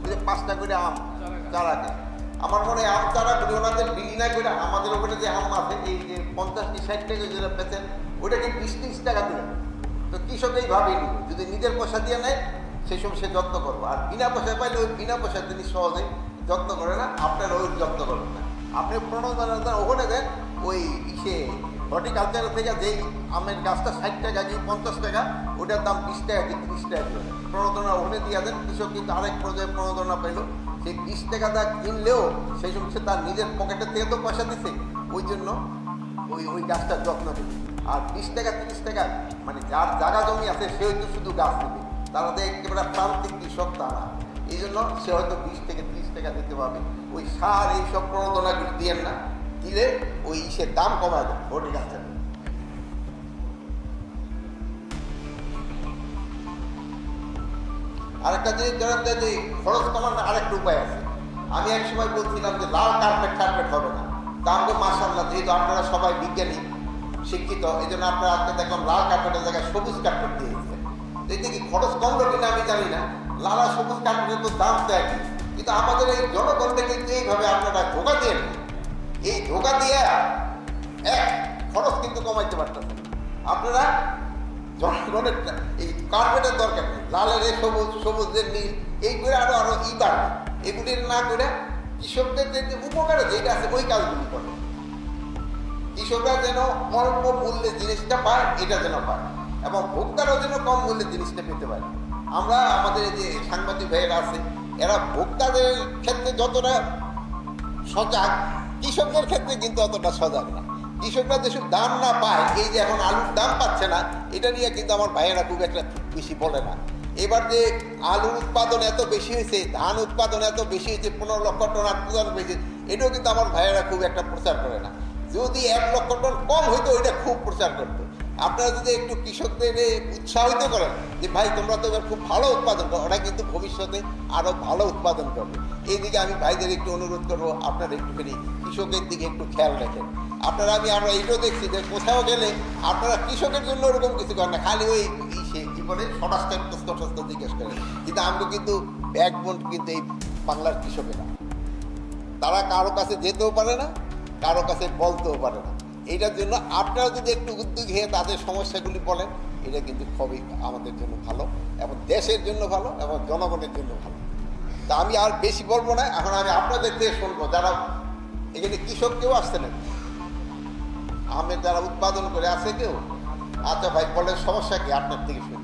যে 5টা করে আম চারা দেয়। আমার মনে হয় আম চারা করে ওনাদের বিলি না করে আমাদের ওখানে যে আম আছে এই যে 50টি 60 টাকা যেটা বেচেন ওটাকে 20-30 টাকা দিলে তো কৃষক এইভাবেই নিবে। যদি নিজের পয়সা দিয়ে নেয় সেই সময় সে যত্ন করবো, আর বিনা পয়সায় পাইলে ওই বিনা পয়সার জিনিস সহজে যত্ন করে না, আপনারা ওই যত্ন করবেন না। আপনি প্রণোদনা ওখানে দেন ওই ইসে হর্টিকালচার থেকে যেই আমের গাছটা 60 টাকা কি 50 টাকা ওটার দাম 20 টাকা কি 30 টাকা দিয়ে দেন, প্রণোদনা ওখানে দিয়ে দেন। কৃষক কিন্তু আরেক পর্যায়ে প্রণোদনা পেল, সেই 20 টাকা দা কিনলেও সেই সময় সে তার নিজের পকেটের থেকে তো পয়সা দিচ্ছে, ওই জন্য ওই গাছটার যত্ন নেবে। আর 20 টাকা 30 টাকা মানে যার জায়গা জমি আছে সে হয়তো শুধু গাছ নেবে, তারা তো একেবারে প্রান্তিক কৃষক তারা, এই জন্য সে হয়তো 20 থেকে 30 টাকা দিতে পারবে। ওই সার এইসব প্রণোদনাগুলি দিয়েন না, দিলে ওই সে দাম কমায় দেয় ভোটের গাছটা। আরেকটা জিনিস জানেন যে খরচ কমানোর আরেকটা উপায় আছে। আমি এক সময় বলছিলাম যে লাল কার্পেট হবে না, তা আমাকে মাশাআল্লাহ যেহেতু আপনারা সবাই বিজ্ঞানী শিক্ষিত এই জন্য আপনারা আজকে দেখলাম লাল কার্পেটের জায়গায় সবুজ কার্পেট দিয়েছে। এতে কি খরচ কমলো কিনা আমি জানি না, লাল আর সবুজ কার্পেটের তো দাম তো একই, কিন্তু আমাদের এই জনগণকে কিন্তু এইভাবে আপনারা ধোকা দিয়ে এই ধোকা দিয়ে এক খরচ কিন্তু কমাইতে পারতেছেন। আপনারা জনগণের এই কার্পেটের দরকার নেই, লালের এই সবুজ সবুজের নীল এই করে আরো আরো বাড়বে, এগুলির না করে কৃষকদের যে উপকারে যেটা আছে ওই কাজগুলি করে কৃষকরা যেন অল্প মূল্যে জিনিসটা পায়, এটা যেন পায় এবং ভোক্তারাও যেন কম মূল্যে জিনিসটা পেতে পারে। আমরা আমাদের যে সাংবাদিক ভাইয়েরা আছে এরা ভোক্তাদের ক্ষেত্রে যতটা সজাগ, কৃষকদের ক্ষেত্রে কিন্তু অতটা সজাগ না। কৃষকরা যেসব দাম না পায়, এই যে এখন আলুর দাম পাচ্ছে না, এটা নিয়ে কিন্তু আমার ভাইয়েরা খুব একটা বেশি বলে না। এবার যে আলুর উৎপাদন এত বেশি হয়েছে, ধান উৎপাদন এত বেশি হয়েছে, 15 লক্ষ টন উৎপাদন হয়েছে, এটাও কিন্তু আমার ভাইয়েরা খুব একটা প্রচার করে না। যদি 1 লক্ষ টন কম হইতো ওইটা খুব প্রচার করতো। আপনারা যদি একটু কৃষকদের উৎসাহিত করেন যে ভাই তোমরা তো এবার খুব ভালো উৎপাদন করো, ওরা কিন্তু ভবিষ্যতে আরো ভালো উৎপাদন করবে। এইদিকে আমি ভাইদের একটু অনুরোধ করবো আপনারা একটুখানি কৃষকের দিকে একটু খেয়াল রাখেন। আপনারা আমরা এইটাও দেখছি যে কোথাও গেলে আপনারা কৃষকের জন্য ওরকম কিছু করেন না, খালি ওই কি বলে সরাস্ত জিজ্ঞেস করেন। কিন্তু আমরা কিন্তু ব্যাকবোন কিন্তু এই বাংলার কৃষকেরা, তারা কারো কাছে যেতেও পারে না, কারো কাছে বলতেও পারে না। এইটার জন্য আপনারা যদি একটু উদ্যোগ হয়ে তাদের সমস্যাগুলি বলেন, এটা কিন্তু খুবই আমাদের জন্য ভালো এবং দেশের জন্য ভালো এবং জনগণের জন্য ভালো। তা আমি আর বেশি বলবো না, এখন আমি আপনাদের থেকে শুনবো যারা এখানে কৃষক কেউ আসছে না, আমের যারা উৎপাদন করে আছে কেউ? আচ্ছা ভাই বলেন সমস্যা কি আপনার থেকে শুনি।